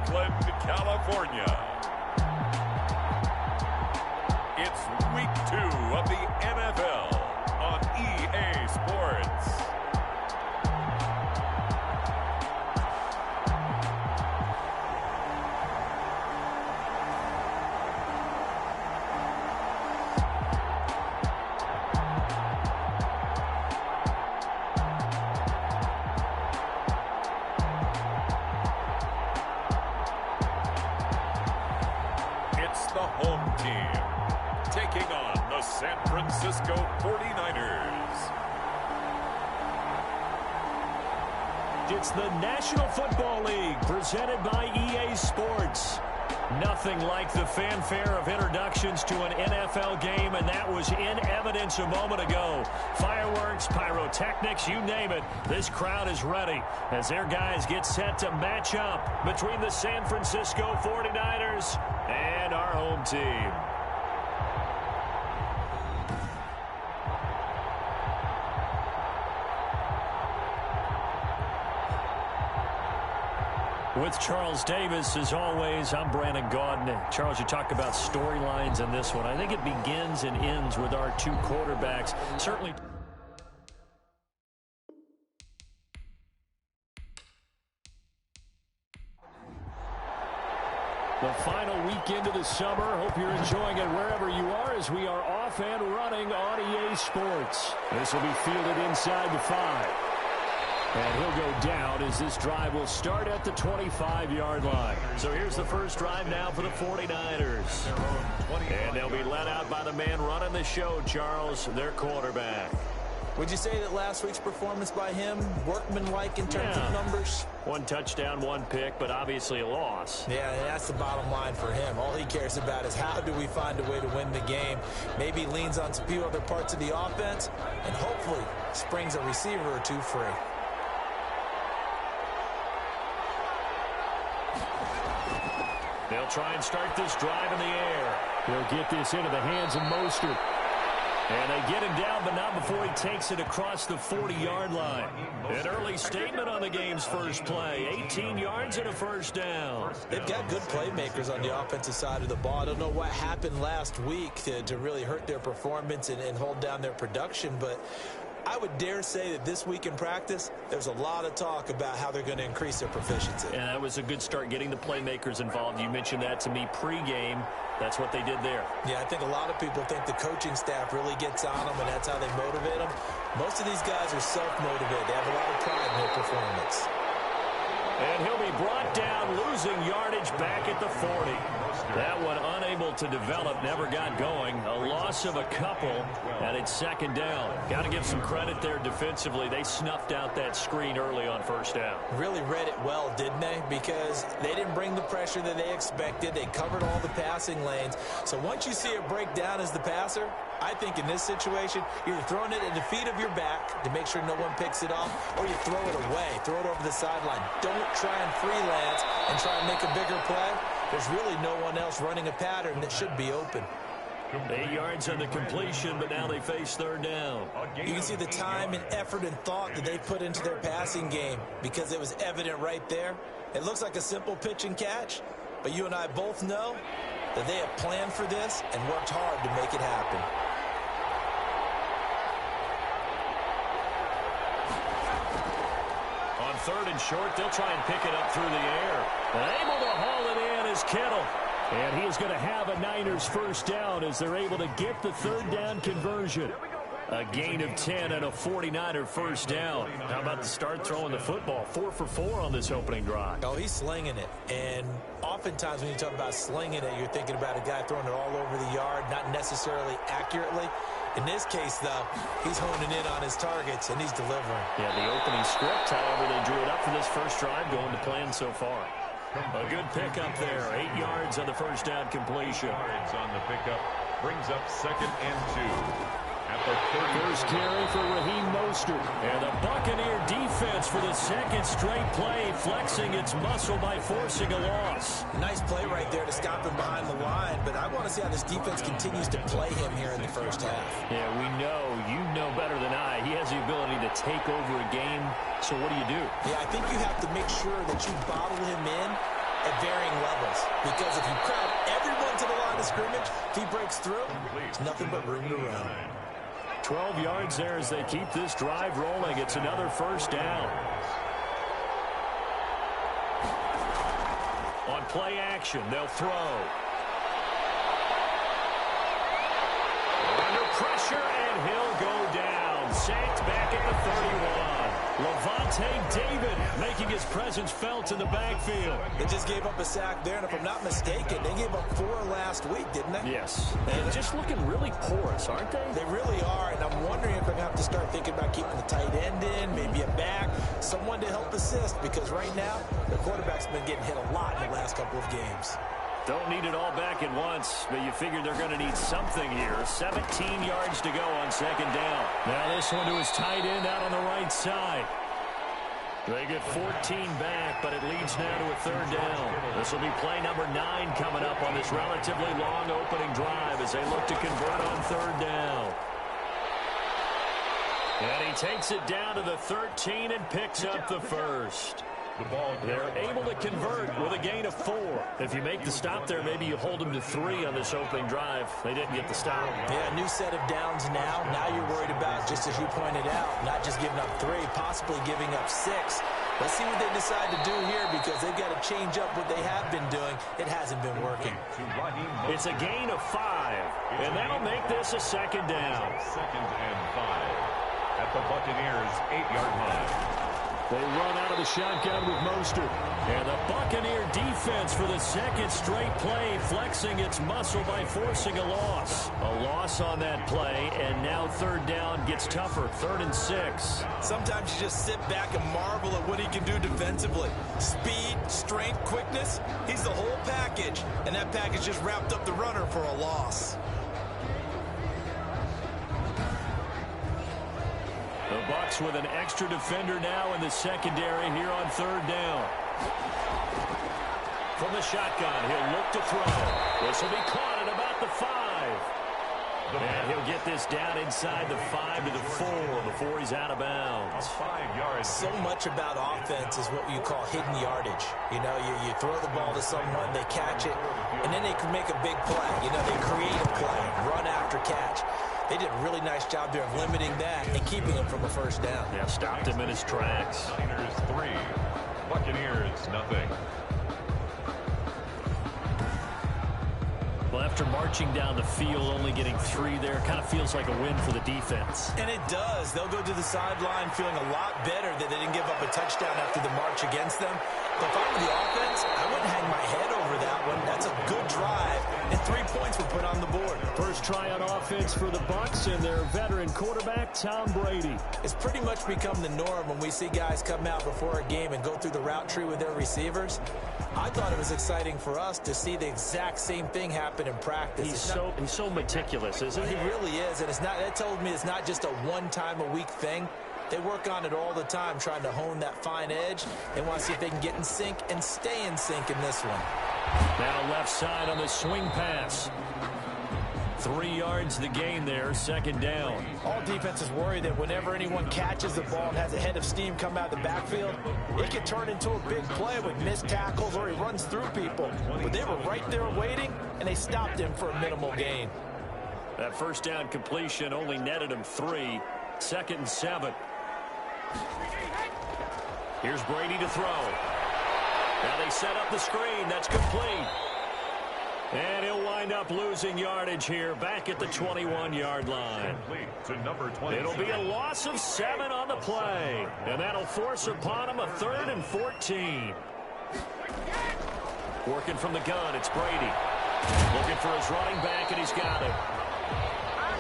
Oakland, California. It's week 2 of the NFL on EA Sports. The home team taking on the San Francisco 49ers. It's the National Football League presented by EA Sports. Nothing like the fanfare of introductions to an NFL game, and that was in evidence a moment ago. Fireworks, pyrotechnics, you name it. This crowd is ready as their guys get set to match up between the San Francisco 49ers and our home team. With Charles Davis, as always, I'm Brandon Gaudin. Charles, you talk about storylines in this one. I think it begins and ends with our two quarterbacks. Certainly. The final weekend of the summer. Hope you're enjoying it wherever you are as we are off and running on EA Sports. This will be fielded inside the 5. And he'll go down as this drive will start at the 25-yard line. So here's the first drive now for the 49ers. And they'll be led out by the man running the show, Charles, their quarterback. Would you say that last week's performance by him, workmanlike in terms of numbers? 1 touchdown, 1 pick, but obviously a loss. Yeah, that's the bottom line for him. All he cares about is how do we find a way to win the game. Maybe leans on a few other parts of the offense, and hopefully springs a receiver or two free. They'll try and start this drive in the air. He'll get this into the hands of Mostert. And they get him down, but not before he takes it across the 40-yard line. An early statement on the game's first play. 18 yards and a first down. They've got good playmakers on the offensive side of the ball. I don't know what happened last week to really hurt their performance and hold down their production, but I would dare say that this week in practice, there's a lot of talk about how they're going to increase their proficiency. And that was a good start getting the playmakers involved. You mentioned that to me pregame. That's what they did there. Yeah, I think a lot of people think the coaching staff really gets on them, and that's how they motivate them. Most of these guys are self-motivated. They have a lot of pride in their performance. And he'll be brought down, losing yardage back at the 40. That one unable to develop, never got going. A loss of a couple, and it's second down. Got to give some credit there defensively. They snuffed out that screen early on first down. Really read it well, didn't they? Because they didn't bring the pressure that they expected. They covered all the passing lanes. So once you see it break down as the passer, I think in this situation, you're either throwing it at the feet of your back to make sure no one picks it off, or you throw it away, throw it over the sideline. Don't try and freelance and try and make a bigger play. There's really no one else running a pattern that should be open. 8 yards on the completion, but now they face third down. You can see the time and effort and thought that they put into their passing game because it was evident right there. It looks like a simple pitch and catch, but you and I both know that they have planned for this and worked hard to make it happen. On third and short, they'll try and pick it up through the air. And able to haul it in is Kittle. And he is going to have a Niners first down as they're able to get the third down conversion. A gain of 10 and a 49er first down. How about the start throwing the football? 4 for 4 on this opening drive. Oh, he's slinging it. And oftentimes when you talk about slinging it, you're thinking about a guy throwing it all over the yard, not necessarily accurately. In this case, though, he's honing in on his targets, and he's delivering. Yeah, the opening script, however, they drew it up for this first drive, going to plan so far. A good pickup there. 8 yards on the first down completion. Yards on the pickup brings up 2nd and 2. At the First carry for Raheem Mostert. And the Buccaneer defense for the second straight play, flexing its muscle by forcing a loss. Nice play right there to stop him behind the line, but I want to see how this defense continues to play him here in the first half. Yeah, we know, you know better than I, he has the ability to take over a game, so what do you do? Yeah, I think you have to make sure that you bottle him in at varying levels. Because if you crowd everyone to the line of scrimmage, if he breaks through, there's nothing but room to run. 12 yards there as they keep this drive rolling. It's another first down. On play action, they'll throw. Under pressure, and he'll go down. Sacked back at the 31. Levante David making his presence felt in the backfield. They just gave up a sack there, and if I'm not mistaken, they gave up 4 last week, didn't they? Yes. And just looking really porous, aren't they? They really are, and I'm wondering if they're going to have to start thinking about keeping the tight end in, maybe a back, someone to help assist, because right now, their quarterback's been getting hit a lot in the last couple of games. Don't need it all back at once, but you figure they're going to need something here. 17 yards to go on second down. Now this one to his tight end out on the right side. They get 14 back, but it leads now to a third down. This will be play number 9 coming up on this relatively long opening drive as they look to convert on third down. And he takes it down to the 13 and picks up the first. They're able to convert with a gain of 4. If you make the stop there, maybe you hold them to 3 on this opening drive. They didn't get the stop. Yeah, new set of downs now. Now you're worried about, just as you pointed out, not just giving up 3, possibly giving up 6. Let's see what they decide to do here, because they've got to change up what they have been doing. It hasn't been working. It's a gain of 5, and that'll make this a second down. Second and 5 at the Buccaneers' 8-yard line. They run out of the shotgun with Mostert. And the Buccaneer defense for the second straight play, flexing its muscle by forcing a loss. A loss on that play, and now third down gets tougher. 3rd and 6. Sometimes you just sit back and marvel at what he can do defensively. Speed, strength, quickness, he's the whole package. And that package just wrapped up the runner for a loss. The Bucs with an extra defender now in the secondary here on third down. From the shotgun, he'll look to throw. This will be caught at about the 5. And he'll get this down inside the 5 to the 4 before he's out of bounds. 5 yards. So much about offense is what you call hidden yardage. You know, you throw the ball to someone, they catch it, and then they can make a big play. You know, they create a play, run after catch. They did a really nice job there of limiting that and keeping him from a first down. Yeah, stopped him in his tracks. Niners 3, Buccaneers nothing. Well, after marching down the field, only getting 3 there, kind of feels like a win for the defense. And it does. They'll go to the sideline feeling a lot better that they didn't give up a touchdown after the march against them. But if I were the offense, I wouldn't hang my head over that one. That's a good drive, and 3 points were put on the board. First try on offense for the Bucs and their veteran quarterback, Tom Brady. It's pretty much become the norm when we see guys come out before a game and go through the route tree with their receivers. I thought it was exciting for us to see the exact same thing happen in practice. He's so meticulous, isn't he? He really is, and that told me it's not just a one-time-a-week thing. They work on it all the time, trying to hone that fine edge. They want to see if they can get in sync and stay in sync in this one. Now left side on the swing pass. 3 yards the gain there, second down. All defenses worry that whenever anyone catches the ball and has a head of steam come out of the backfield, it can turn into a big play with missed tackles or he runs through people. But they were right there waiting, and they stopped him for a minimal gain. That first down completion only netted him 3. 2nd and 7. Here's Brady to throw. Now they set up the screen. That's complete. And he'll wind up losing yardage here back at the 21-yard line. It'll be a loss of 7 on the play. And that'll force upon him a 3rd and 14. Working from the gun, it's Brady. Looking for his running back, and he's got it.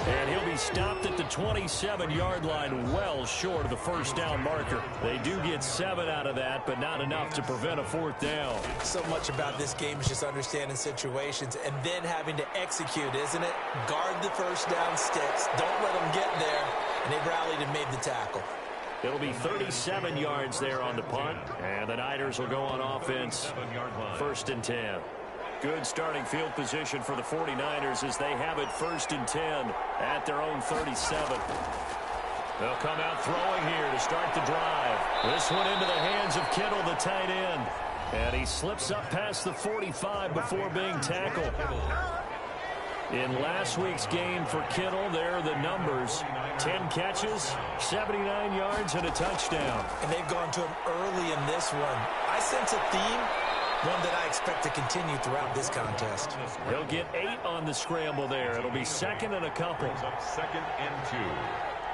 And he'll be stopped at the 27-yard line, well short of the first down marker. They do get 7 out of that, but not enough to prevent a 4th down. So much about this game is just understanding situations and then having to execute, isn't it? Guard the first down sticks. Don't let them get there. And they rallied and made the tackle. It'll be 37 yards there on the punt. And the Niners will go on offense. 1st and 10. Good starting field position for the 49ers as they have it 1st and 10 at their own 37. They'll come out throwing here to start the drive. This one into the hands of Kittle, the tight end. And he slips up past the 45 before being tackled. In last week's game for Kittle, there are the numbers. 10 catches, 79 yards, and a touchdown. And they've gone to him early in this one. I sense a theme, one that I expect to continue throughout this contest. He'll get 8 on the scramble there. It'll be second and a couple. Second and 2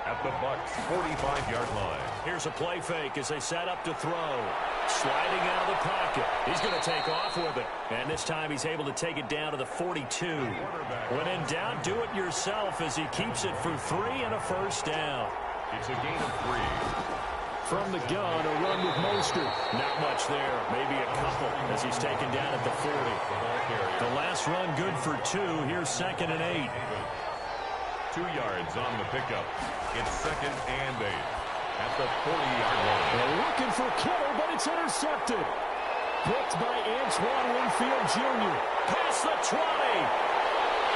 at the Bucs' 45-yard line. Here's a play fake as they set up to throw. Sliding out of the pocket. He's going to take off with it. And this time he's able to take it down to the 42. When in doubt, do it yourself as he keeps it for 3 and a first down. It's a gain of 3. From the gun, a run with Mostert. Not much there. Maybe a couple as he's taken down at the 40. The last run good for 2. Here's second and 8. 2 yards on the pickup. It's second and 8 at the 40-yard line. They're looking for Kittle, but it's intercepted. Picked by Antoine Winfield Jr. Past the 20.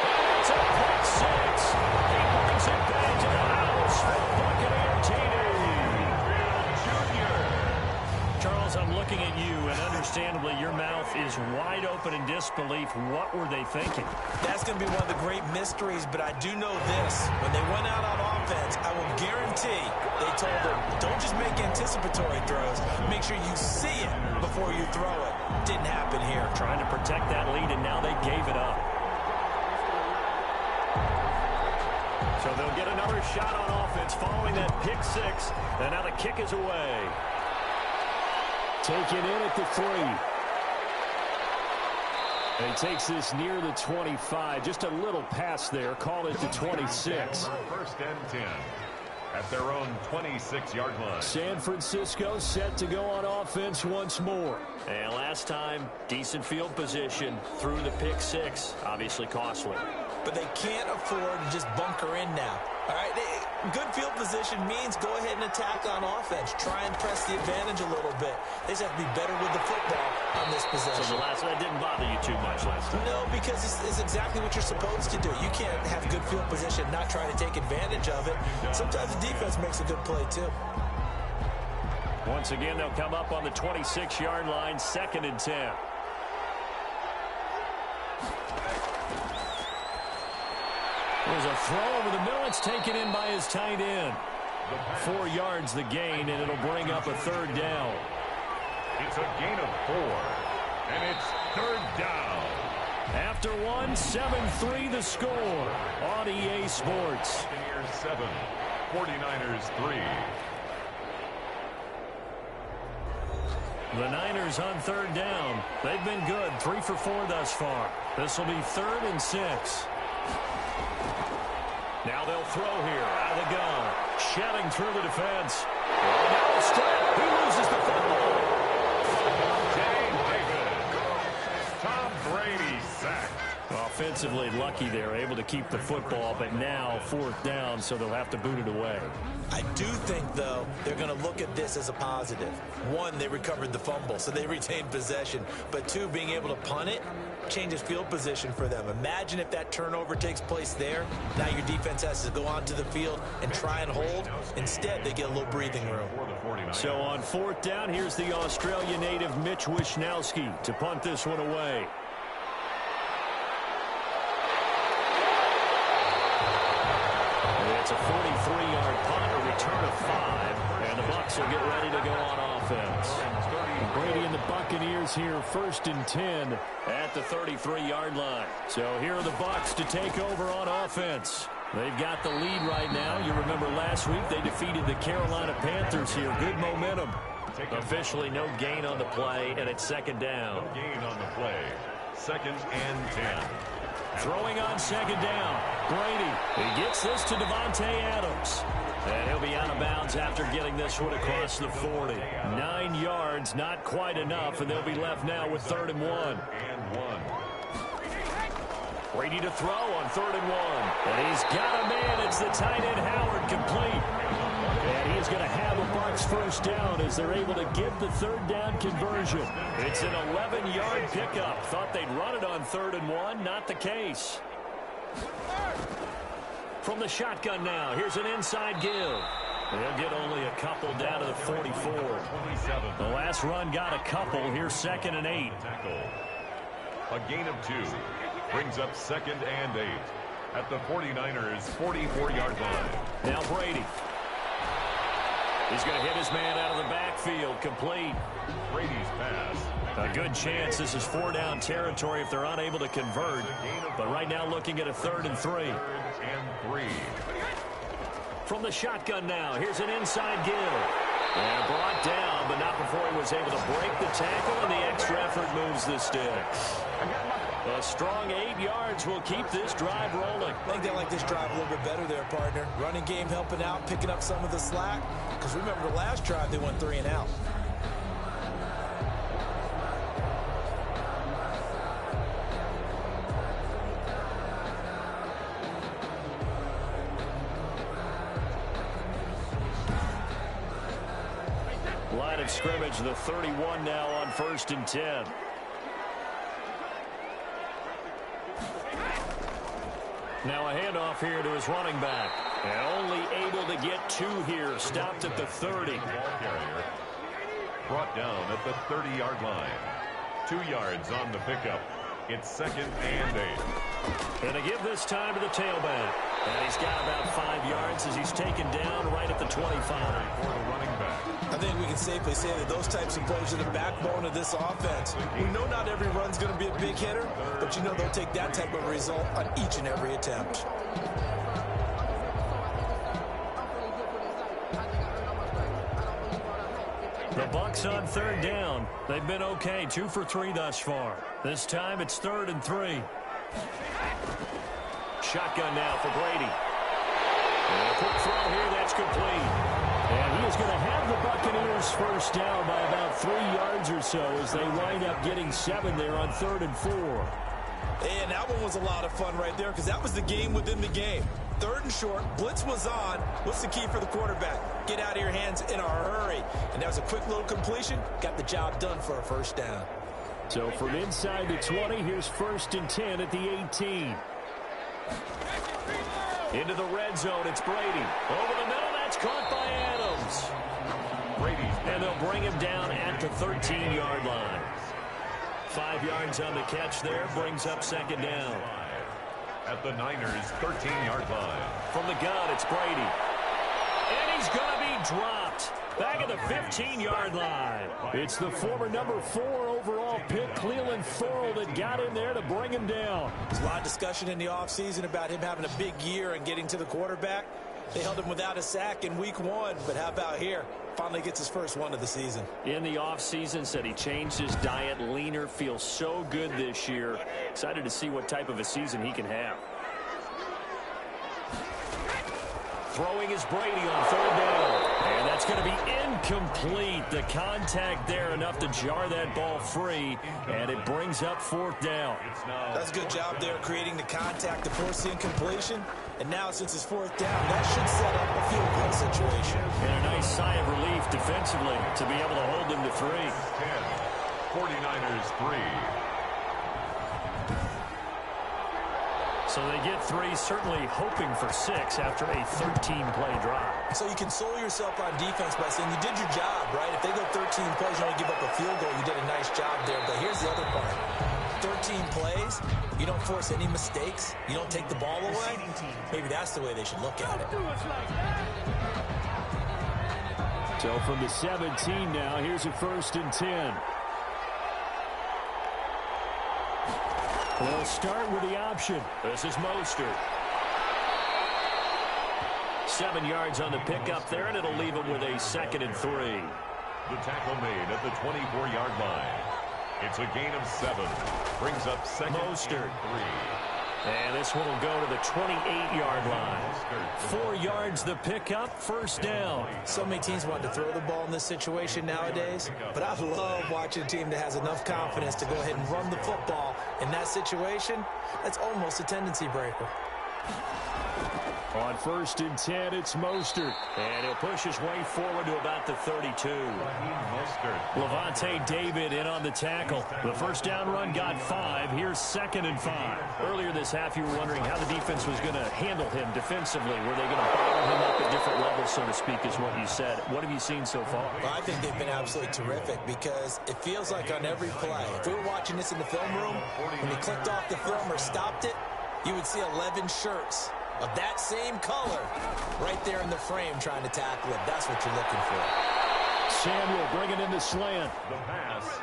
And it's a pick 6. He brings it back to the house for Buccaneer TD. Charles, I'm looking at you, and understandably, your mouth is wide open in disbelief. What were they thinking? That's going to be one of the great mysteries, but I do know this. When they went out on offense, I will guarantee they told them, don't just make anticipatory throws. Make sure you see it before you throw it. Didn't happen here. Trying to protect that lead, and now they gave it up. So they'll get another shot on offense following that pick 6, and now the kick is away. Taken in at the 3. And he takes this near the 25. Just a little pass there. Call it the 26. First and 10 at their own 26-yard line. San Francisco set to go on offense once more. And last time, decent field position through the pick 6. Obviously costly. But they can't afford to just bunker in now. All right, good field position means go ahead and attack on offense. Try and press the advantage a little bit. They just have to be better with the football on this possession. So that didn't bother you too much last time? No, because it's exactly what you're supposed to do. You can't have good field position, not try to take advantage of it. Sometimes the defense makes a good play, too. Once again, they'll come up on the 26-yard line, second and 10. There's a throw over the middle. It's taken in by his tight end. 4 yards the gain, and it'll bring up a third down. It's a gain of 4, and it's third down. After 1, 7-3 the score on EA Sports. Buccaneers 7, 49ers 3. The Niners on third down. They've been good, 3 for 4 thus far. This will be third and 6. Now they'll throw here out of the gun. Shedding through the defense. Now a strip. He loses the football. Tom Brady sacked. Offensively lucky they're able to keep the football, but now fourth down, so they'll have to boot it away. I do think, though, they're going to look at this as a positive. 1, they recovered the fumble, so they retained possession. But 2, being able to punt it changes field position for them. Imagine if that turnover takes place there. Now your defense has to go onto the field and try and hold. Instead, they get a little breathing room. So on fourth down, here's the Australia native Mitch Wishnowski to punt this one away. It's a 43-yard punt, a return of 5, and the Bucs will get ready to go on offense. Brady and the Buccaneers here, first and 10 at the 33-yard line. So here are the Bucs to take over on offense. They've got the lead right now. You remember last week they defeated the Carolina Panthers here. Good momentum. Officially no gain on the play, and it's second down. No gain on the play. Second and 10. Throwing on second down. Brady. He gets this to Devontae Adams. And he'll be out of bounds after getting this one across the 40. 9 yards, not quite enough, and they'll be left now with third and 1. Brady to throw on third and 1. And he's got a man. It's the tight end Howard, complete. And he's going to have a Bucs first down as they're able to get the third down conversion. It's an 11-yard pickup. Thought they'd run it on third and 1. Not the case. From the shotgun now, here's an inside give. They'll get only a couple down to the 44. 27. The last run got a couple. Here's 2nd and 8. Tackle. A gain of 2. Brings up 2nd and 8. At the 49ers' 44-yard line. Now Brady. He's going to hit his man out of the backfield. Complete. Brady's pass. A good chance this is 4-down territory if they're unable to convert. But right now looking at a 3rd and 3. 3rd and 3. From the shotgun now, here's an inside give. And brought down, but not before he was able to break the tackle, and the extra effort moves the sticks. A strong 8 yards will keep this drive rolling. I think they like this drive a little bit better there, partner. Running game helping out, picking up some of the slack. Because remember, the last drive, they went 3 and out. Line of scrimmage, the 31 now on 1st and 10. Now a handoff here to his running back. And only able to get 2 here. Stopped at the 30. Ball carrier. Brought down at the 30-yard line. 2 yards on the pickup. It's 2nd and 8. And to give this time to the tailback. And he's got about 5 yards as he's taken down right at the 25. For the running back. I think we can safely say that those types of plays are the backbone of this offense. We know not every run's going to be a big hitter, but you know they'll take that type of result on each and every attempt. The Bucs on 3rd down. They've been okay, 2 for 3 thus far. This time it's 3rd and 3. Shotgun now for Brady. And a quick throw here, that's complete. And he is going to have the Buccaneers first down by about 3 yards or so as they wind up getting 7 there on 3rd and 4. And that one was a lot of fun right there because that was the game within the game. 3rd and short, blitz was on. What's the key for the quarterback? Get out of your hands in a hurry. And that was a quick little completion. Got the job done for a first down. So from inside the 20, here's 1st and 10 at the 18. Into the red zone, it's Brady. Over the middle, that's caught by Adams. And they'll bring him down at the 13-yard line. 5 yards on the catch there, brings up 2nd down. At the Niners' 13-yard line. From the gun, it's Brady. And he's going to be dropped. Back at the 15-yard line. It's the former number 4 overall pick, Cleveland Thorle, that got in there to bring him down. There's a lot of discussion in the offseason about him having a big year and getting to the quarterback. They held him without a sack in week 1, but how about here? Finally gets his first one of the season. In the offseason, said he changed his diet, leaner, feels so good this year. Excited to see what type of a season he can have. Throwing is Brady on 3rd down. And that's going to be incomplete. The contact there enough to jar that ball free. And it brings up 4th down. That's a good job there creating the contact to force the incompletion. And now since it's 4th down, that should set up a field goal situation. And a nice sigh of relief defensively to be able to hold them to 3. 10. 49ers 3. So they get 3, certainly hoping for 6 after a 13-play drive. So you console yourself on defense by saying you did your job, right? If they go 13 plays, you only give up a field goal, you did a nice job there. But here's the other part. 13 plays, you don't force any mistakes, you don't take the ball away. Maybe that's the way they should look at it. So from the 17 now, here's a 1st and 10. They'll start with the option. This is Mostert. 7 yards on the pickup there, and it'll leave him with a 2nd and 3. The tackle made at the 24-yard line. It's a gain of 7. Brings up 2nd Mostert. and 3. And this one will go to the 28-yard line. 4 yards the pickup, 1st down. So many teams want to throw the ball in this situation nowadays, but I love watching a team that has enough confidence to go ahead and run the football in that situation. That's almost a tendency breaker. On 1st and 10, it's Mostert. And he'll push his way forward to about the 32. Levante David in on the tackle. The first down run got 5. Here's 2nd and 5. Earlier this half, you were wondering how the defense was going to handle him defensively. Were they going to bottle him up at different levels, so to speak, is what you said. What have you seen so far? Well, I think they've been absolutely terrific because it feels like on every play, if we were watching this in the film room, when he clicked off the film or stopped it, you would see 11 shirts of that same color right there in the frame trying to tackle him. That's what you're looking for. Samuel bringing in the slant.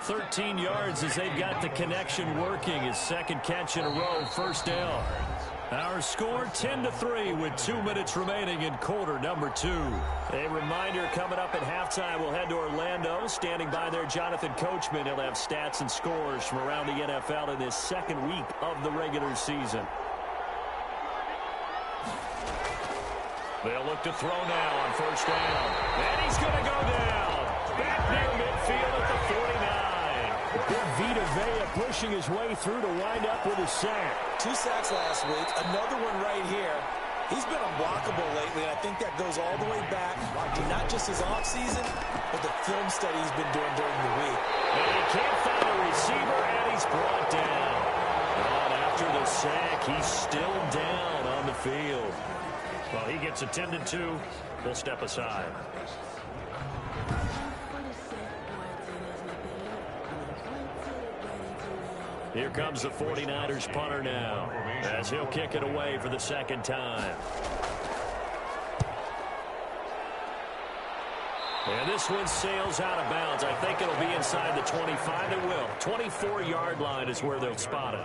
13 yards as they've got the connection working. His 2nd catch in a row, 1st down. Our score 10-3 with 2 minutes remaining in quarter number 2. A reminder coming up at halftime, we'll head to Orlando. Standing by there, Jonathan Coachman. He'll have stats and scores from around the NFL in this 2nd week of the regular season. They'll look to throw now on 1st down. And he's going to go down. Back near midfield at the 49. Big Vita Vea pushing his way through to wind up with a sack. 2 sacks last week. Another one right here. He's been unblockable lately, and I think that goes all the way back to not just his offseason, but the film study he's been doing during the week. And he can't find a receiver, and he's brought down. And after the sack, he's still down on the field. Well, he gets attended to. We'll step aside. Here comes the 49ers punter now, as he'll kick it away for the 2nd time. And this one sails out of bounds. I think it'll be inside the 25. It will. 24-yard line is where they'll spot it.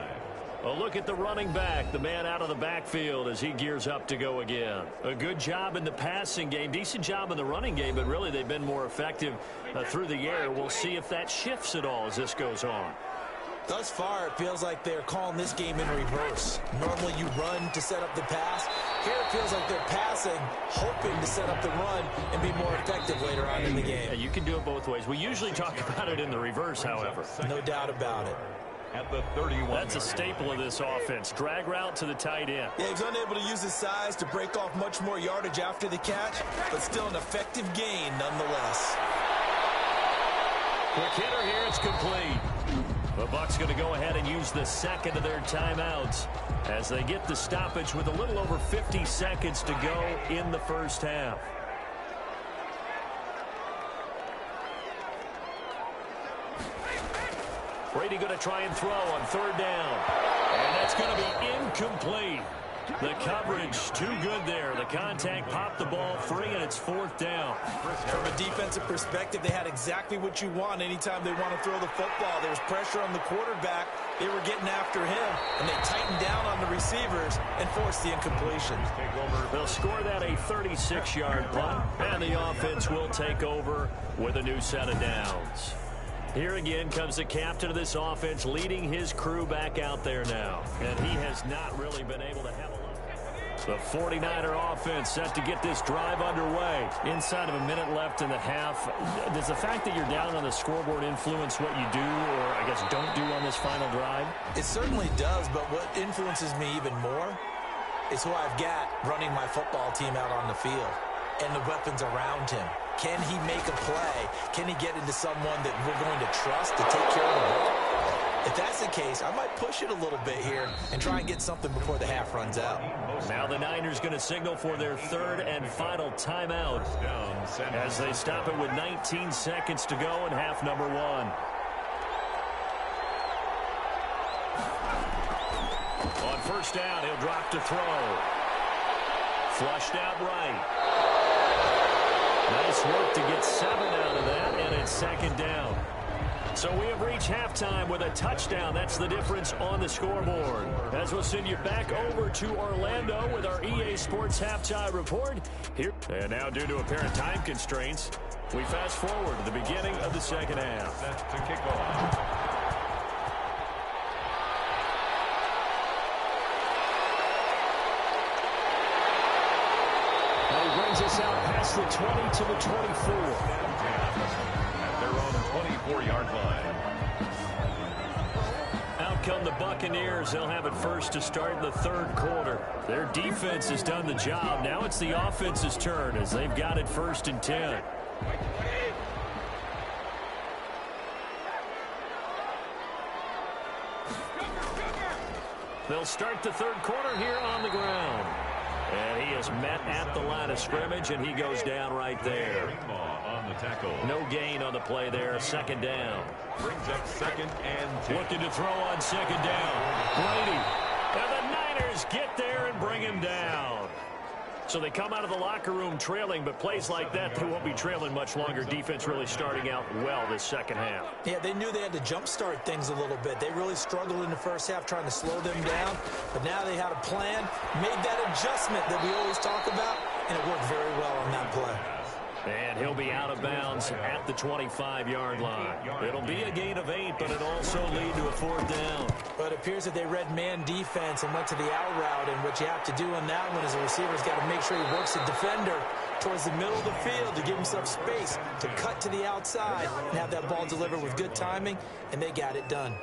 A look at the running back, the man out of the backfield as he gears up to go again. A good job in the passing game, decent job in the running game, but really they've been more effective through the air. We'll see if that shifts at all as this goes on. Thus far, it feels like they're calling this game in reverse. Normally you run to set up the pass. Here it feels like they're passing, hoping to set up the run and be more effective later on in the game. Yeah, you can do it both ways. We usually talk about it in the reverse, however. No doubt about it. At the 31. That's a staple of this offense. Drag route to the tight end. Yeah, he's unable to use his size to break off much more yardage after the catch, but still an effective gain nonetheless. Quick hitter here, it's complete. The Bucs going to go ahead and use the 2nd of their timeouts as they get the stoppage with a little over 50 seconds to go in the 1st half. Brady going to try and throw on 3rd down. And that's going to be incomplete. The coverage too good there. The contact popped the ball free, and it's 4th down. From a defensive perspective, they had exactly what you want anytime they want to throw the football. There's pressure on the quarterback. They were getting after him, and they tightened down on the receivers and forced the incompletion. They'll score that a 36-yard punt, and the offense will take over with a new set of downs. Here again comes the captain of this offense leading his crew back out there now. And he has not really been able to have a look. The 49er offense set to get this drive underway. Inside of a minute left in the half. Does the fact that you're down on the scoreboard influence what you do or, I guess, don't do on this final drive? It certainly does, but what influences me even more is who I've got running my football team out on the field and the weapons around him. Can he make a play? Can he get into someone that we're going to trust to take care of the ball? If that's the case, I might push it a little bit here and try and get something before the half runs out. Now the Niners going to signal for their 3rd and final timeout as they stop it with 19 seconds to go in half number 1. On 1st down, he'll drop to throw. Flushed out right. Nice work to get 7 out of that, and it's 2nd down. So we have reached halftime with a touchdown. That's the difference on the scoreboard. As we'll send you back over to Orlando with our EA Sports Halftime Report. Here, and now due to apparent time constraints, we fast forward to the beginning of the 2nd half. Set to kick off. Brings us out past the 20 to the 24. At their own 24-yard line. Out come the Buccaneers. They'll have it first to start in the third quarter. Their defense has done the job. Now it's the offense's turn as they've got it 1st and 10. They'll start the third quarter here on the ground. And he is met at the line of scrimmage, and he goes down right there. On the tackle. No gain on the play there. 2nd down. Brings up 2nd and 10. Looking to throw on 2nd down. Brady. And the Niners get there and bring him down. So they come out of the locker room trailing, but plays like that, they won't be trailing much longer. Defense really starting out well this second half. Yeah, they knew they had to jumpstart things a little bit. They really struggled in the first half trying to slow them down, but now they had a plan, made that adjustment that we always talk about, and it worked very well on that play. And he'll be out of bounds at the 25-yard line. It'll be a gain of 8, but it'll also lead to a 4th down. But it appears that they read man defense and went to the out route, and what you have to do on that one is the receiver's got to make sure he works the defender towards the middle of the field to give himself space to cut to the outside and have that ball delivered with good timing, and they got it done.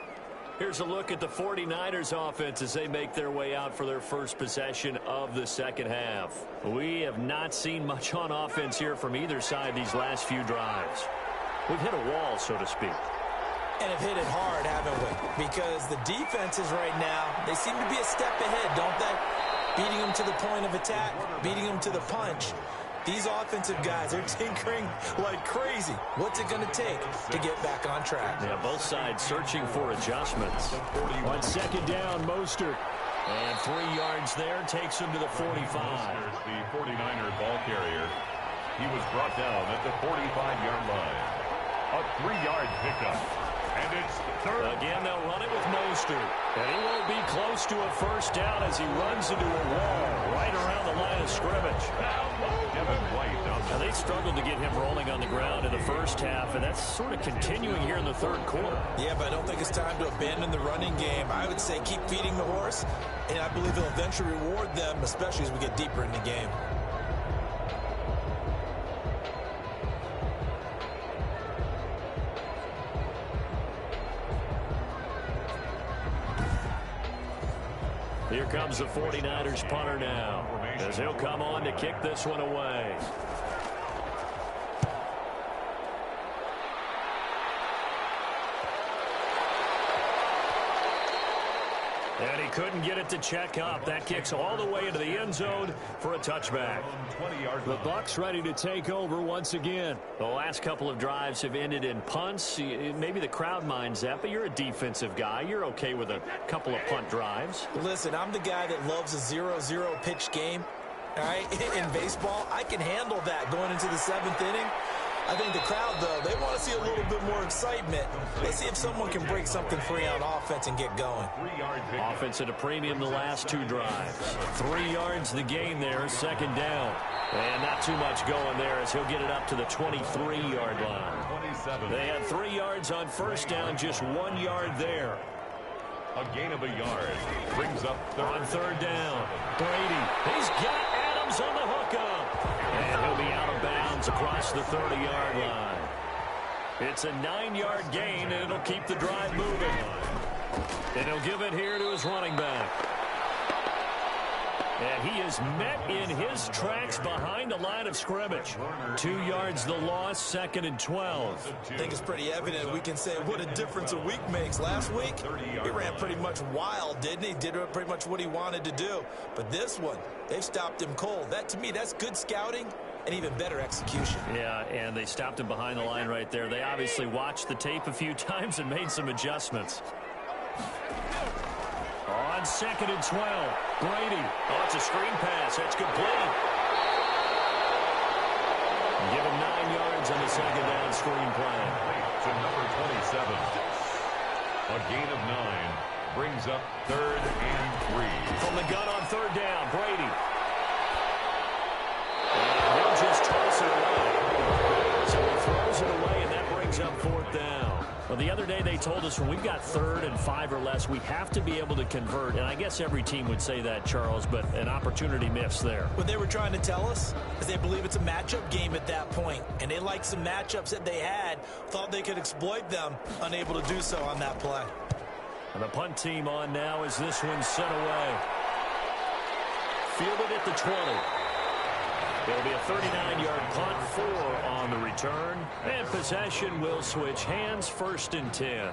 Here's a look at the 49ers offense as they make their way out for their first possession of the second half. We have not seen much on offense here from either side these last few drives. We've hit a wall, so to speak. And have hit it hard, haven't we? Because the defenses right now, they seem to be a step ahead, don't they? Beating them to the point of attack, beating them to the punch. These offensive guys are tinkering like crazy. What's it going to take to get back on track? Yeah, both sides searching for adjustments. On 2nd down, Mostert. And 3 yards there takes him to the 45. The 49er ball carrier. He was brought down at the 45-yard line. A 3-yard pickup. And it's 3rd. Again, they'll run it with Mostert. And he won't be close to a 1st down as he runs into a wall right around the line of scrimmage. Now, they struggled to get him rolling on the ground in the first half, and that's sort of continuing here in the third quarter. Yeah, but I don't think it's time to abandon the running game. I would say keep feeding the horse, and I believe it'll eventually reward them, especially as we get deeper in the game. Here comes the 49ers punter now, as he'll come on to kick this one away. And he couldn't get it to check up. That kicks all the way into the end zone for a touchback. The Bucs ready to take over once again. The last couple of drives have ended in punts. Maybe the crowd minds that, but you're a defensive guy. You're okay with a couple of punt drives. Listen, I'm the guy that loves a 0-0 pitch game. All right, in baseball, I can handle that going into the 7th inning. I think the crowd, though, they want to see a little bit more excitement. Let's see if someone can break something free on offense and get going. Offense at a premium the last 2 drives. 3 yards the gain there, 2nd down. And not too much going there as he'll get it up to the 23-yard line. They had 3 yards on 1st down, just 1 yard there. A gain of a yard. Brings up 3rd. On 3rd down, Brady. He's got Adams on the hookup. And he'll be out of bounds across the 30-yard line. It's a 9-yard gain, and it'll keep the drive moving. And he'll give it here to his running back. And he is met in his tracks behind the line of scrimmage. 2 yards the loss, 2nd and 12. I think it's pretty evident. We can say what a difference a week makes. Last week, he ran pretty much wild, didn't he? Did pretty much what he wanted to do. But this one, they've stopped him cold. That, to me, that's good scouting and even better execution. Yeah, and they stopped him behind the line right there. They obviously watched the tape a few times and made some adjustments. On 2nd and 12, Brady. Oh, it's a screen pass. That's complete. Give him 9 yards on the 2nd down screen play. To number 27. A gain of 9 brings up 3rd and 3. From the gun on 3rd down, Brady. And he'll just toss it away. So he throws it away, and that brings up 4th down. Well, the other day they told us when we've got 3rd and 5 or less, we have to be able to convert. And I guess every team would say that, Charles, but an opportunity missed there. What they were trying to tell us is they believe it's a matchup game at that point. And they liked some matchups that they had, thought they could exploit them, unable to do so on that play. And the punt team on now as this one's sent away. Fielded at the 20. It'll be a 39-yard punt, 4 on the return. And possession will switch hands, 1st and 10.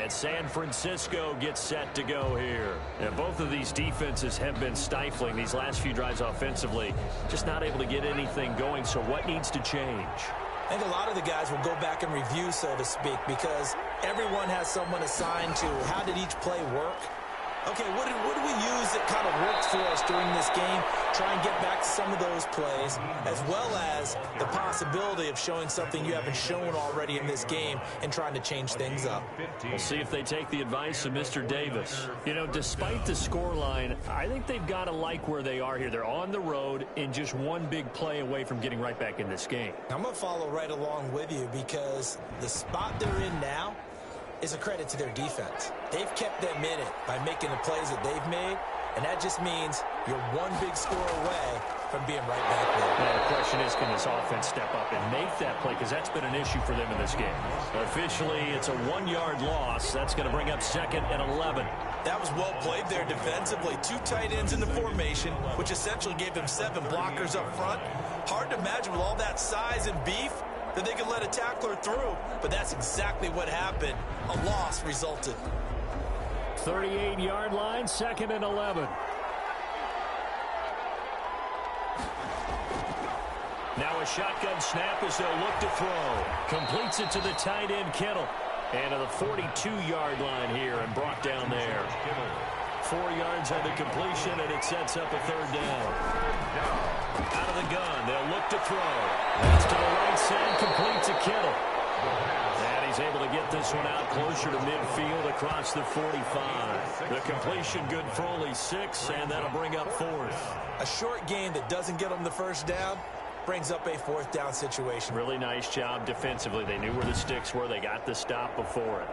And San Francisco gets set to go here. And both of these defenses have been stifling these last few drives offensively. Just not able to get anything going, so what needs to change? I think a lot of the guys will go back and review, so to speak, because everyone has someone assigned to how did each play work. Okay, what did we use that kind of worked for us during this game? Try and get back to some of those plays, as well as the possibility of showing something you haven't shown already in this game and trying to change things up. We'll see if they take the advice of Mr. Davis. You know, despite the scoreline, I think they've got to like where they are here. They're on the road and just one big play away from getting right back in this game. I'm going to follow right along with you because the spot they're in now is a credit to their defense. They've kept them in it by making the plays that they've made, and that just means you're one big score away from being right back there. Now, the question is, can this offense step up and make that play? Because that's been an issue for them in this game. Officially, it's a 1-yard loss. That's going to bring up 2nd and 11. That was well played there defensively. 2 tight ends in the formation, which essentially gave them 7 blockers up front. Hard to imagine with all that size and beef that they could let a tackler through, but that's exactly what happened. A loss resulted. 38-yard line, 2nd and 11. Now a shotgun snap as they'll look to throw. Completes it to the tight end, Kittle. And to the 42-yard line here and brought down there. 4 yards on the completion, and it sets up a 3rd down. Out of the gun, they'll look to throw. That's to the right side, complete to Kittle. And he's able to get this one out closer to midfield across the 45. The completion good for only 6, and that'll bring up 4th. A short game that doesn't get them the 1st down brings up a 4th down situation. Really nice job defensively. They knew where the sticks were. They got the stop before it.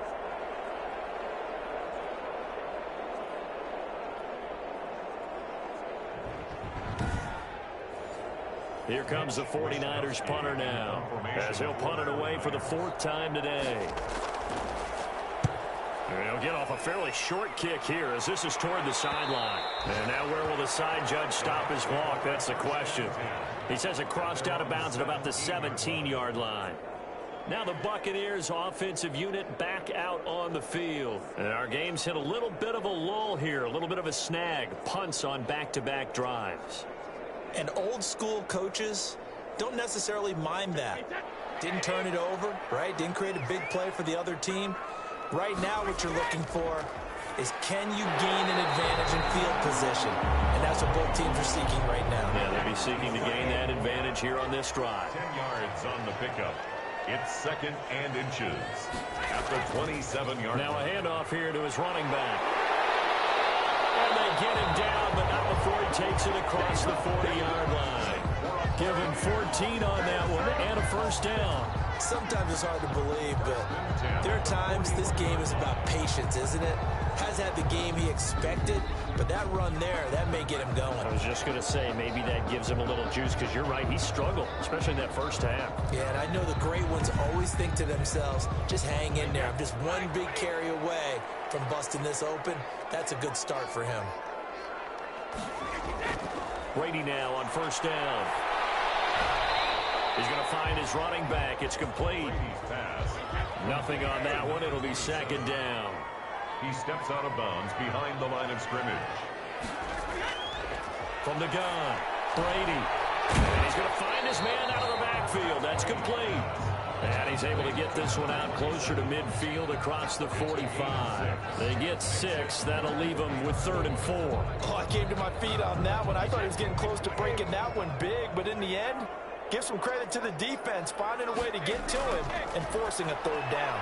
Here comes the 49ers punter now, as he'll punt it away for the 4th time today. And he'll get off a fairly short kick here as this is toward the sideline. And now where will the side judge stop his walk? That's the question. He says it crossed out of bounds at about the 17-yard line. Now the Buccaneers offensive unit back out on the field. And our game's hit a little bit of a lull here, a little bit of a snag. Punts on back-to-back drives. And old-school coaches don't necessarily mind that. Didn't turn it over, right? Didn't create a big play for the other team. Right now what you're looking for is can you gain an advantage in field position? And that's what both teams are seeking right now. Yeah, they'll be seeking to gain that advantage here on this drive. 10 yards on the pickup. It's 2nd and inches at the 27-yard line. Now a handoff here to his running back. And they get him down, but not before he takes it across the 40-yard line. Give him 14 on that one and a 1st down. Sometimes it's hard to believe, but there are times this game is about patience, isn't it? Has had the game he expected, but that run there, that may get him going. I was just going to say, maybe that gives him a little juice, because you're right, he struggled, especially in that 1st half. Yeah, and I know the great ones always think to themselves, just hang in there. I'm just one big carry away from busting this open. That's a good start for him. Brady now on 1st down. He's going to find his running back. It's complete. Nothing on that one. It'll be 2nd down. He steps out of bounds behind the line of scrimmage. From the gun, Brady. And he's going to find his man out of the backfield. That's complete. And he's able to get this one out closer to midfield across the 45. They get 6. That'll leave them with 3rd and 4. Oh, I came to my feet on that one. I thought he was getting close to breaking that one big, but in the end, give some credit to the defense, finding a way to get to him and forcing a 3rd down.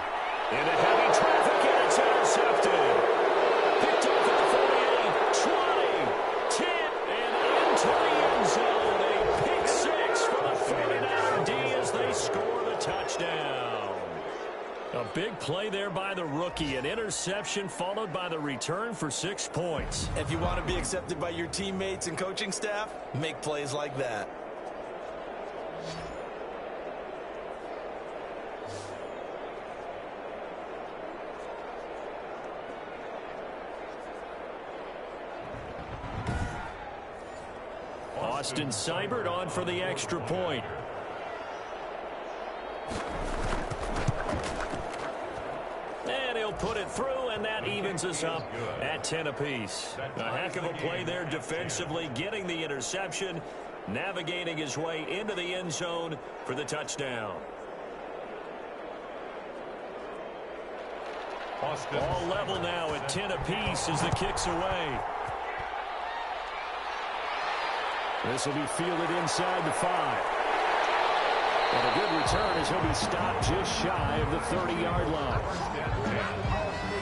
Into heavy traffic, and it's intercepted. Picked off at the 48, 20, 10, and into the end zone. A pick 6 for the 49er D as they score the touchdown. A big play there by the rookie. An interception followed by the return for 6 points. If you want to be accepted by your teammates and coaching staff, make plays like that. Austin Seibert on for the extra point. And he'll put it through, and that evens us up at 10 apiece. A heck of a play there defensively, getting the interception, navigating his way into the end zone for the touchdown. All level now at 10 apiece as the kick's away. This will be fielded inside the 5. And a good return as he'll be stopped just shy of the 30-yard line.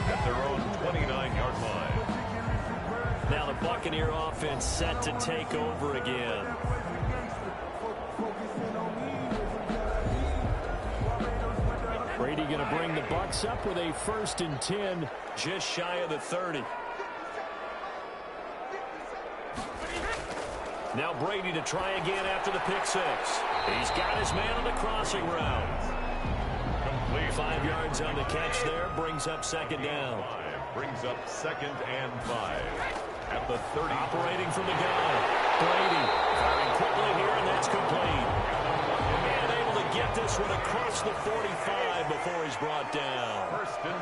At their own 29-yard line. Now the Buccaneer offense set to take over again. Brady going to bring the Bucs up with a 1st and 10, just shy of the 30. Now Brady to try again after the pick 6. He's got his man on the crossing route. Complete. 5 yards on the catch there, brings up 2nd down. Brings up 2nd and 5. At the 30. Operating from the gun. Brady firing quickly here, and that's complete. And able to get this one across the 45 before he's brought down.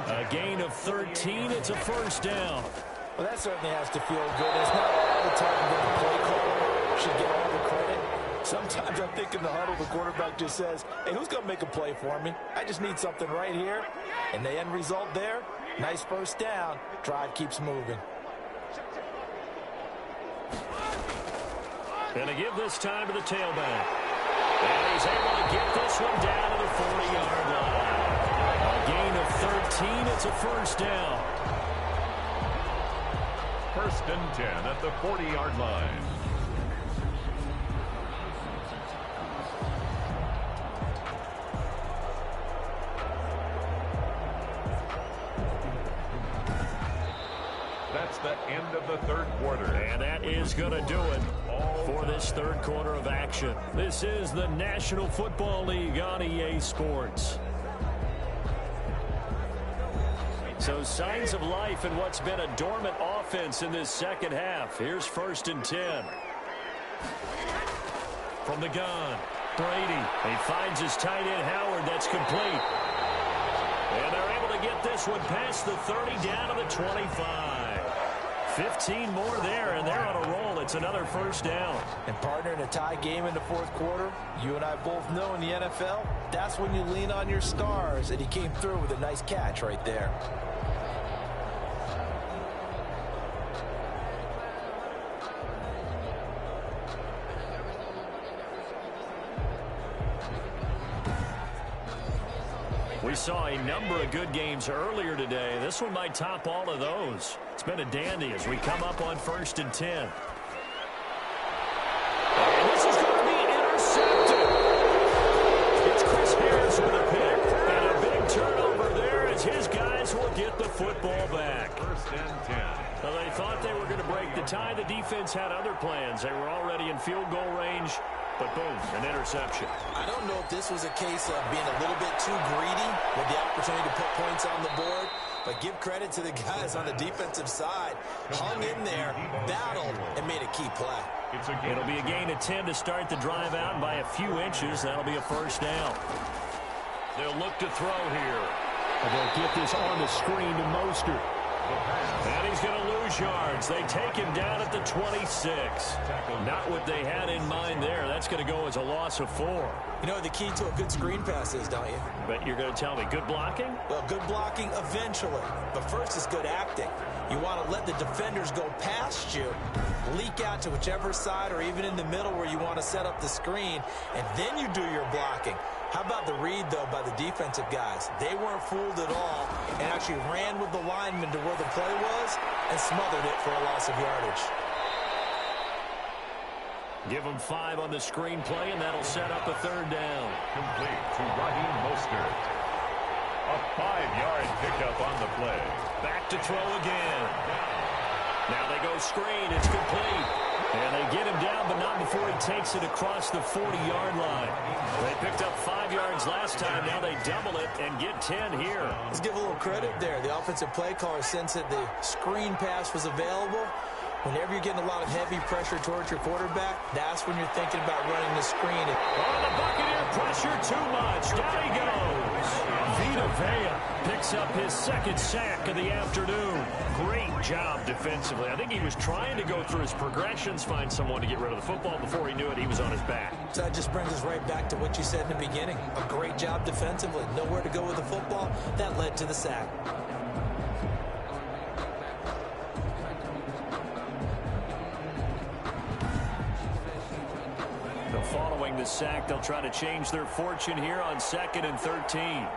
A gain of 13. It's a 1st down. Well, that certainly has to feel good. It's not all the time that the play caller should get all the credit. Sometimes I think in the huddle, the quarterback just says, hey, who's going to make a play for me? I just need something right here. And the end result there, nice 1st down. Drive keeps moving. Gonna give this time to the tailback. And he's able to get this one down to the 40-yard line. A gain of 13. It's a 1st down. 1st and 10 at the 40-yard line. That's the end of the 3rd quarter. And that is going to do it for this 3rd quarter of action. This is the National Football League on EA Sports. So signs of life in what's been a dormant offense in this 2nd half. Here's 1st and 10. From the gun, Brady. He finds his tight end, Howard. That's complete. And they're able to get this one past the 30 down to the 25. 15 more there, and they're on a roll. It's another 1st down. And partner, in a tie game in the 4th quarter, you and I both know in the NFL, that's when you lean on your stars, and he came through with a nice catch right there. We saw a number of good games earlier today. This one might top all of those. It's been a dandy as we come up on 1st and 10. And this is going to be intercepted. It's Chris Harris with a pick. And a big turnover there as his guys will get the football back. 1st and 10. Well, they thought they were going to break the tie. The defense had other plans. They were already in field goal range. But boom, an interception. I don't know if this was a case of being a little bit too greedy with the opportunity to put points on the board, but give credit to the guys on the defensive side. Hung in there, battled, and made a key play. It'll be a gain of 10 to start the drive out, and by a few inches, that'll be a 1st down. They'll look to throw here. And they'll get this on the screen to Mostert. And he's going to lose yards. They take him down at the 26. Not what they had in mind there. That's going to go as a loss of 4. You know what the key to a good screen pass is, don't you? But you're going to tell me, good blocking? Well, good blocking eventually. But first is good acting. You want to let the defenders go past you, leak out to whichever side or even in the middle where you want to set up the screen, and then you do your blocking. How about the read, though, by the defensive guys? They weren't fooled at all and actually ran with the lineman to where the play was and smothered it for a loss of yardage. Give them 5 on the screen play, and that'll set up a 3rd down. Complete to Raheem Mostert. A 5-yard pickup on the play. Back to throw again. Now they go screen. It's complete. And they get him down, but not before he takes it across the 40-yard line. They picked up 5 yards last time. Now they double it and get 10 here. Let's give a little credit there. The offensive play caller sensed that the screen pass was available, Whenever you're getting a lot of heavy pressure towards your quarterback, that's when you're thinking about running the screen. Oh, the Buccaneer pressure too much. Down he goes. Vita Vea picks up his second sack of the afternoon. Great job defensively. I think he was trying to go through his progressions, find someone to get rid of the football. Before he knew it, he was on his back. So that just brings us right back to what you said in the beginning. A great job defensively. Nowhere to go with the football. That led to the sack. Following the sack, they'll try to change their fortune here on 2nd and 13.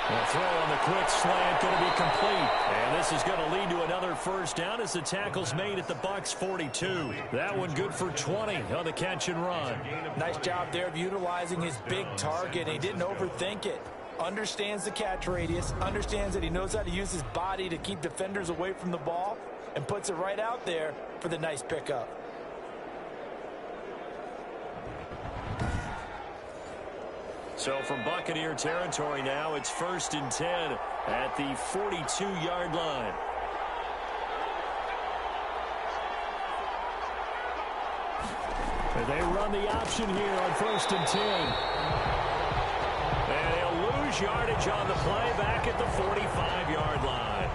The throw on the quick slant going to be complete. And this is going to lead to another first down as the tackle's made at the Bucs 42. That one good for 20 on the catch and run. Nice job there of utilizing his big target. He didn't overthink it. Understands the catch radius, understands that he knows how to use his body to keep defenders away from the ball, and puts it right out there for the nice pickup. So from Buccaneer territory now, it's 1st and 10 at the 42-yard line. And they run the option here on 1st and 10. And he'll lose yardage on the play back at the 45-yard line.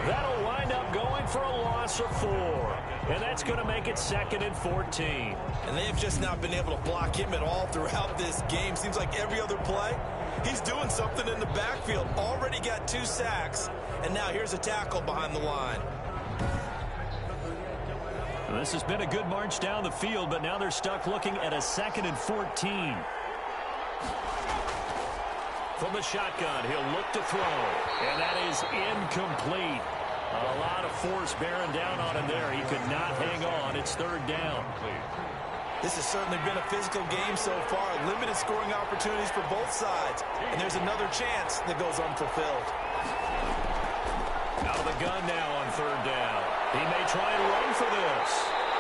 That'll wind up going for a loss of 4. And that's going to make it 2nd and 14. And they've just not been able to block him at all throughout this game. Seems like every other play, he's doing something in the backfield. Already got 2 sacks, and now here's a tackle behind the line. Well, this has been a good march down the field, but now they're stuck looking at a 2nd and 14. From the shotgun, he'll look to throw, and that is incomplete. A lot of force bearing down on him there. He could not hang on. It's 3rd down. This has certainly been a physical game so far. Limited scoring opportunities for both sides. And there's another chance that goes unfulfilled. Out of the gun now on 3rd down. He may try and run for this.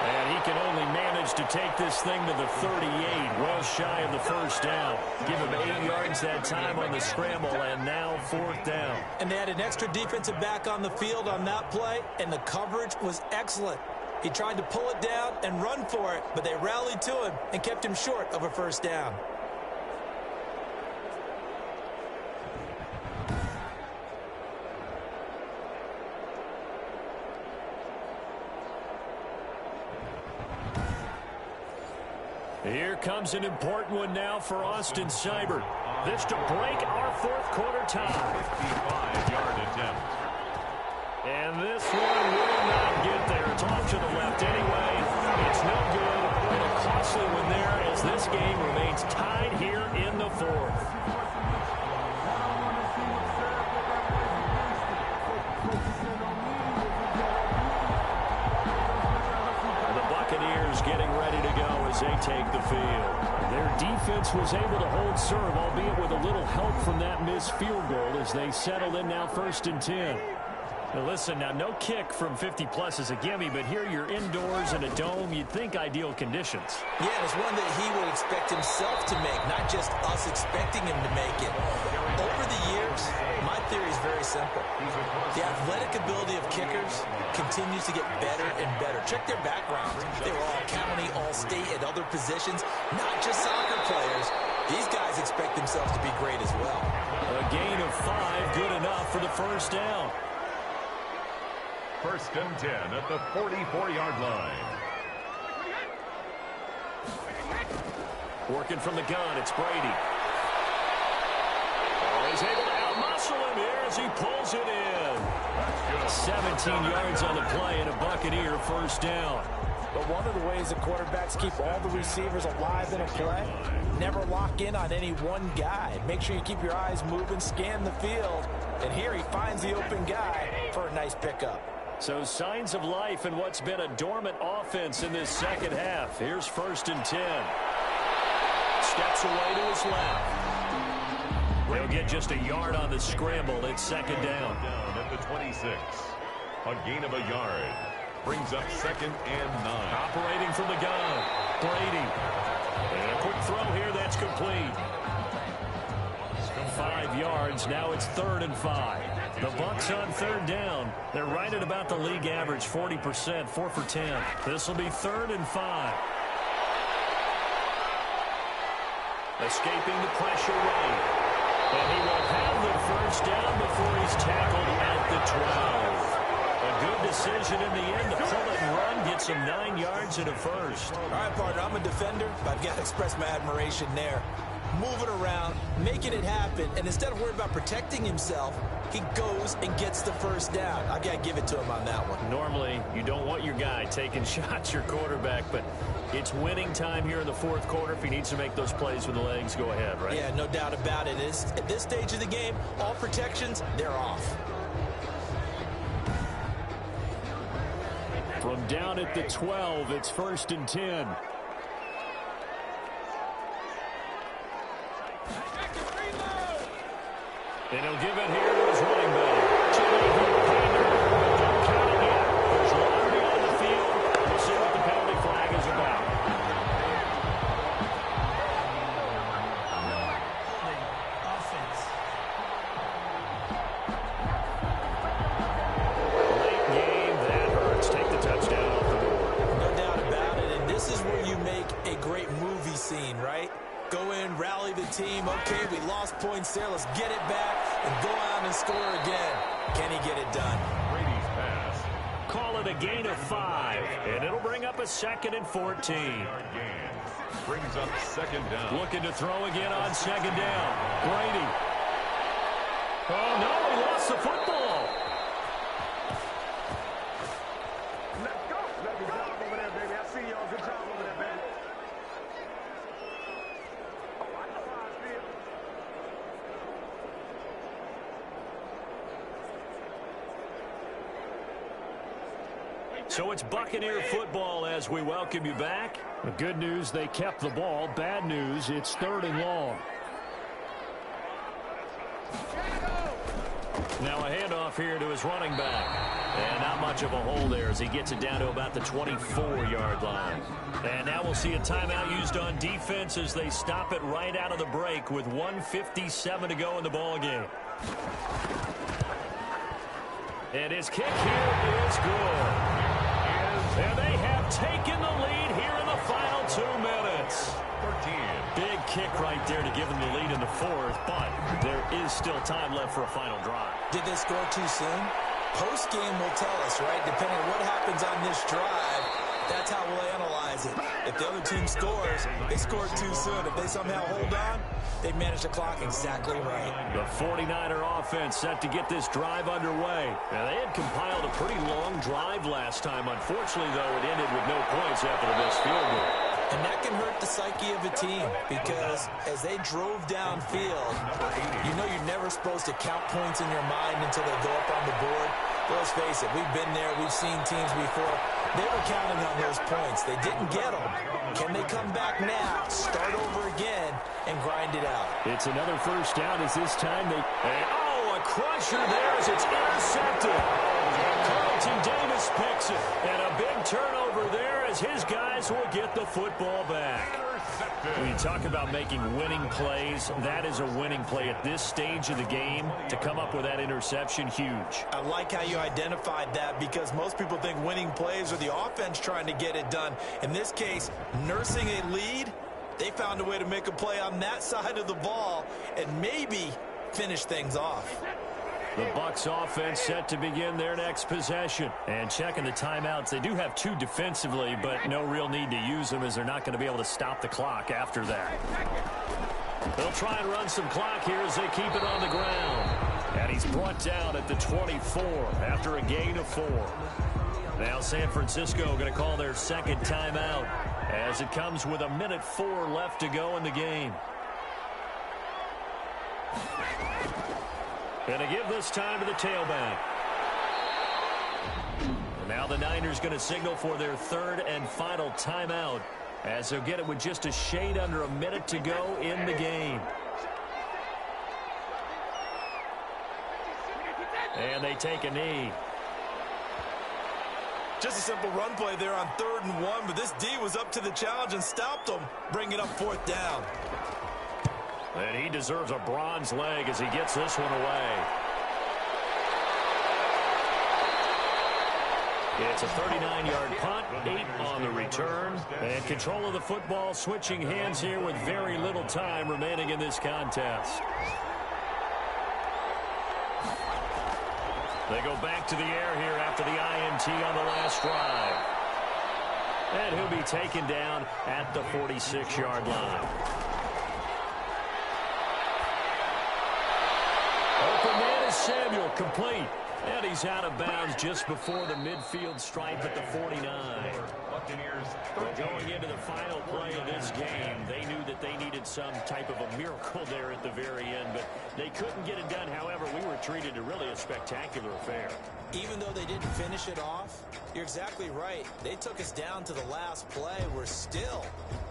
And he can only manage to take this thing to the 38, well shy of the 1st down. Give him 8 yards that time on the scramble, and now 4th down. And they had an extra defensive back on the field on that play, and the coverage was excellent. He tried to pull it down and run for it, but they rallied to him and kept him short of a 1st down. Here comes an important one now for Austin Seibert. This to break our 4th quarter tie. 55-yard attempt. And this one will not get there. It's off to the left anyway. It's no good. And a costly one there as this game remains tied here in the 4th. Getting ready to go as they take the field. Their defense was able to hold serve, albeit with a little help from that missed field goal as they settled in now 1st and 10. Now listen, now no kick from 50-plus is a gimme, but here you're indoors in a dome. You'd think ideal conditions. Yeah, and it's one that he would expect himself to make, not just us expecting him to make it. Over the years, my theory is very simple. The athletic ability of kickers continues to get better and better. Check their backgrounds. They were all county, all state, at other positions, not just soccer players. These guys expect themselves to be great as well. A gain of 5, good enough for the 1st down. 1st and 10 at the 44-yard line. Working from the gun, it's Brady. Oh, he's able to outmuscle him here as he pulls it in. 17 yards on the play and a Buccaneer 1st down. But one of the ways the quarterbacks keep all the receivers alive in a play, never lock in on any one guy. Make sure you keep your eyes moving, scan the field. And here he finds the open guy for a nice pickup. So signs of life in what's been a dormant offense in this 2nd half. Here's 1st and 10. Steps away to his left. They'll get just a yard on the scramble. It's 2nd down. Down at the 26. A gain of a yard. Brings up 2nd and 9. Operating from the gun. Brady. And a quick throw here. That's complete. 5 yards. Now it's 3rd and 5. The Bucs on third down. They're right at about the league average, 40%, 4 for 10. This will be 3rd and 5. Escaping the pressure Wade. And he will have the first down before he's tackled at the 12. A good decision in the end to pull it and run, gets him 9 yards and a first. All right, partner, I'm a defender, but I've got to express my admiration there. Moving around, making it happen, and instead of worrying about protecting himself, he goes and gets the first down. I've got to give it to him on that one. Normally, you don't want your guy taking shots, your quarterback, but it's winning time here in the 4th quarter. If he needs to make those plays with the legs, go ahead, right? Yeah, no doubt about it. At this stage of the game, all protections, they're off. From down at the 12, it's 1st and 10. And he'll give it here to his running back. Don't count it yet. There's laundry on the field. We'll see what the penalty flag is about. Late game, that hurts. Take the touchdown off the board. No doubt about it, and this is where you make a great movie scene, right? Go in, rally the team. Okay, we lost points there. Let's get it back and go out and score again. Can he get it done? Brady's pass. Call it a gain of 5, and it'll bring up a 2nd and 14. Yard gain. Brings up 2nd down. Looking to throw again on 2nd down. Brady. Oh, no, he lost the football. Let's go. Good job over there, baby. I see y'all. Good job over there, baby. So it's Buccaneer football as we welcome you back. The good news, they kept the ball. Bad news, it's 3rd and long. Now a handoff here to his running back. And not much of a hole there as he gets it down to about the 24-yard line. And now we'll see a timeout used on defense as they stop it right out of the break with 1:57 to go in the ball game. And his kick here is good. And they have taken the lead here in the final 2 minutes. 13. Big kick right there to give them the lead in the 4th, but there is still time left for a final drive. Did they score too soon? Post-game will tell us, right? Depending on what happens on this drive, that's how we'll analyze it. If the other team scores, they scored too soon. If they somehow hold on, they managed the clock exactly right. The 49er offense set to get this drive underway. Now, they had compiled a pretty long drive last time. Unfortunately, though, it ended with no points after the missed field goal. And that can hurt the psyche of a team because as they drove downfield, you know you're never supposed to count points in your mind until they go up on the board. But let's face it, we've been there, we've seen teams before. They were counting on those points. They didn't get them. Can they come back now, start over again, and grind it out? It's another first down as this time they... a crusher there as it's intercepted. Carlton Davis picks it. And a big turnover there as his guys will get the football back. When you talk about making winning plays, that is a winning play at this stage of the game. To come up with that interception, huge. I like how you identified that because most people think winning plays are the offense trying to get it done. In this case, nursing a lead, they found a way to make a play on that side of the ball and maybe finish things off. The Bucs offense set to begin their next possession. And checking the timeouts, they do have 2 defensively, but no real need to use them as they're not going to be able to stop the clock after that. They'll try and run some clock here as they keep it on the ground. And he's brought down at the 24 after a gain of 4. Now San Francisco going to call their 2nd timeout as it comes with 1:04 left to go in the game. And to give this time to the tailback. And now the Niners going to signal for their 3rd and final timeout as they'll get it with just a shade under a minute to go in the game. And they take a knee. Just a simple run play there on 3rd and 1, but this D was up to the challenge and stopped them, bringing up 4th down. And he deserves a bronze leg as he gets this one away. It's a 39-yard punt, 8 on the return, and control of the football switching hands here with very little time remaining in this contest. They go back to the air here after the INT on the last drive. And he'll be taken down at the 46-yard line. Open man is Samuel, complete. And he's out of bounds just before the midfield stripe at the 49. Going into the final play of this game, they knew that they needed some type of a miracle there at the very end, but they couldn't get it done. However, we were treated to really a spectacular affair. Even though they didn't finish it off, you're exactly right. They took us down to the last play. We're still,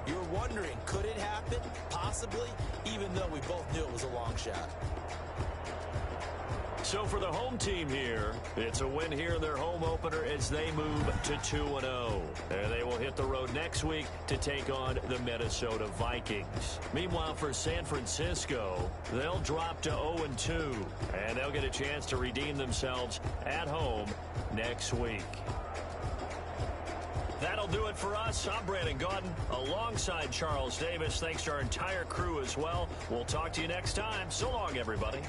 you were wondering, could it happen? Possibly, even though we both knew it was a long shot. So for the home team here, it's a win here in their home opener as they move to 2-0. And they will hit the road next week to take on the Minnesota Vikings. Meanwhile, for San Francisco, they'll drop to 0-2. And they'll get a chance to redeem themselves at home next week. That'll do it for us. I'm Brandon Gaudin alongside Charles Davis. Thanks to our entire crew as well. We'll talk to you next time. So long, everybody.